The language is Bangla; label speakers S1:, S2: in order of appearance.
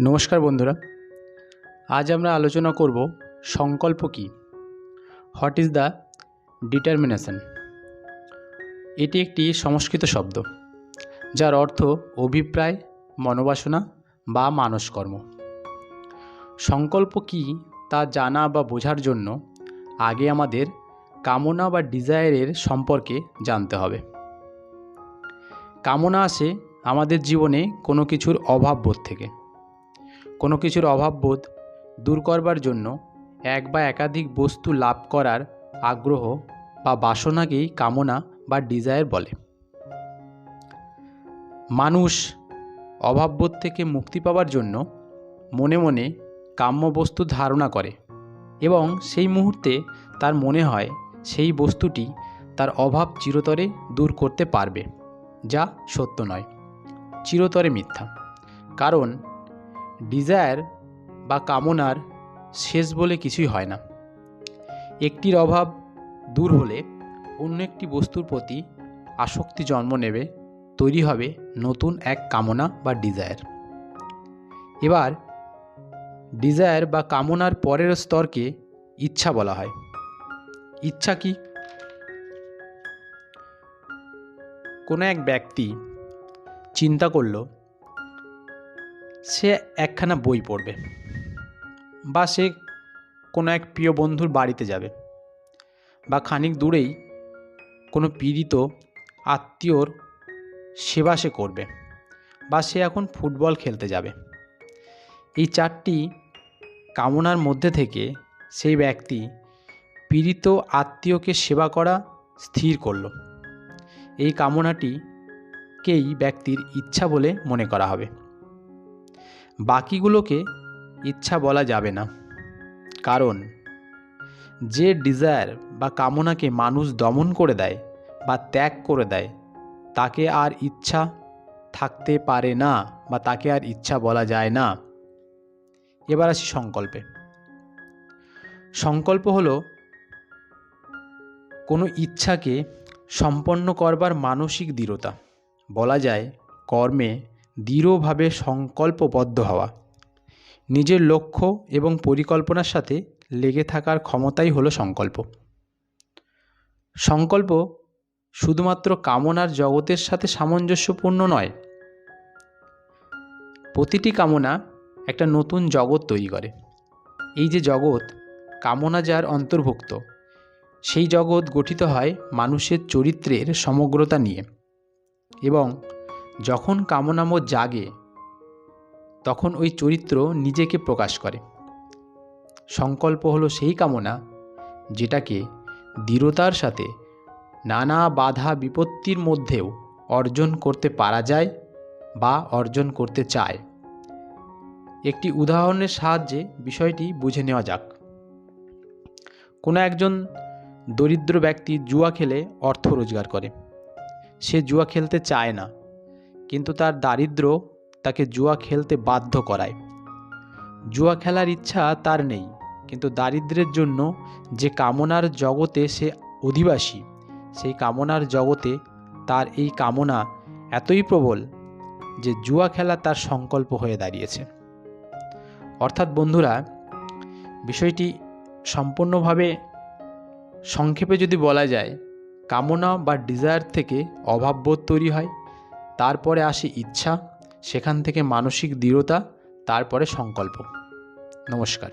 S1: নমস্কার বন্ধুরা, আজ আমরা আলোচনা করব সংকল্প কী, হোয়াট ইজ দ্য ডিটারমিনেশন। এটি একটি সংস্কৃত শব্দ যার অর্থ অভিপ্রায়, মনোবাসনা বা মানসকর্ম। সংকল্প কী তা জানা বা বোঝার জন্য আগে আমাদের কামনা বা ডিজায়ারের সম্পর্কে জানতে হবে। কামনা আসে আমাদের জীবনে কোনো কিছুর অভাববোধ থেকে। কোনো কিছুর অভাববোধ দূর করবার জন্য এক বা একাধিক বস্তু লাভ করার আগ্রহ বা বাসনাকেই কামনা বা ডিজায়ার বলে। মানুষ অভাববোধ থেকে মুক্তি পাওয়ার জন্য মনে মনে কাম্য বস্তু ধারণা করে এবং সেই মুহূর্তে তার মনে হয় সেই বস্তুটি তার অভাব চিরতরে দূর করতে পারবে, যা সত্য নয়, চিরতরে মিথ্যা। কারণ ডিজায়ার বা কামনার শেষ বলে কিছুই হয় না। একটির অভাব দূর হলে অন্য একটি বস্তুর প্রতি আসক্তি জন্ম নেবে, তৈরি হবে নতুন এক কামনা বা ডিজায়ার। এবার ডিজায়ার বা কামনার পরের স্তরকে ইচ্ছা বলা হয়। ইচ্ছা কি? কোনো এক ব্যক্তি চিন্তা করল সে একখানা বই পড়বে, বা সে কোনো এক প্রিয় বন্ধুর বাড়িতে যাবে, বা খানিক দূরেই কোনো পীড়িত আত্মীয়র সেবা সে করবে, বা সে এখন ফুটবল খেলতে যাবে। এই চারটি কামনার মধ্যে থেকে সেই ব্যক্তি পীড়িত আত্মীয়কে সেবা করা স্থির করল। এই কামনাটিকেই ব্যক্তির ইচ্ছা বলে মনে করা হবে। বাকিগুলোকে ইচ্ছা বলা যাবে না, কারণ যে ডিজায়ার বা কামনাকে মানুষ দমন করে দেয় বা ত্যাগ করে দেয় তাকে আর ইচ্ছা থাকতে পারে না, বা তাকে আর ইচ্ছা বলা যায় না। এবার আসি সংকল্পে। সংকল্প হলো কোনো ইচ্ছাকে সম্পন্ন করবার মানসিক দৃঢ়তা। বলা যায় কর্মে দৃঢ়ভাবে সংকল্পবদ্ধ হওয়া। নিজের লক্ষ্য এবং পরিকল্পনার সাথে লেগে থাকার ক্ষমতাই হলো সংকল্প। সংকল্প শুধুমাত্র কামনার জগতের সাথে সামঞ্জস্যপূর্ণ নয়। প্রতিটি কামনা একটা নতুন জগৎ তৈরি করে। এই যে জগৎ, কামনা যার অন্তর্ভুক্ত, সেই জগৎ গঠিত হয় মানুষের চরিত্রের সমগ্রতা নিয়ে। এবং যখন কামনাবোধ জাগে তখন ওই চরিত্র নিজেকে প্রকাশ করে। সংকল্প হলো সেই কামনা যেটাকে দৃঢ়তার সাথে নানা বাধা বিপত্তির মধ্যেও অর্জন করতে পারা যায় বা অর্জন করতে চায়। একটি উদাহরণের সাহায্যে বিষয়টি বুঝে নেওয়া যাক। কোনো একজন দরিদ্র ব্যক্তি জুয়া খেলে অর্থ রোজগার করে। সে জুয়া খেলতে চায় না, কিন্তু তার দারিদ্র্য তাকে জুয়া খেলতে বাধ্য করায়। জুয়া খেলার ইচ্ছা তার নেই, কিন্তু দারিদ্র্যের জন্য যে কামনার জগতে সে অধিবাসী, সেই কামনার জগতে তার এই কামনা এতই প্রবল যে জুয়া খেলা তার সংকল্প হয়ে দাঁড়িয়েছে। অর্থাৎ বন্ধুরা, বিষয়টি সম্পূর্ণভাবে সংক্ষেপে যদি বলা যায়, কামনা বা ডিজায়ার থেকে অভাববোধ তৈরি হয়, তারপরে আসে ইচ্ছা, সেখান থেকে মানসিক দৃঢ়তা, তারপরে সংকল্প। নমস্কার।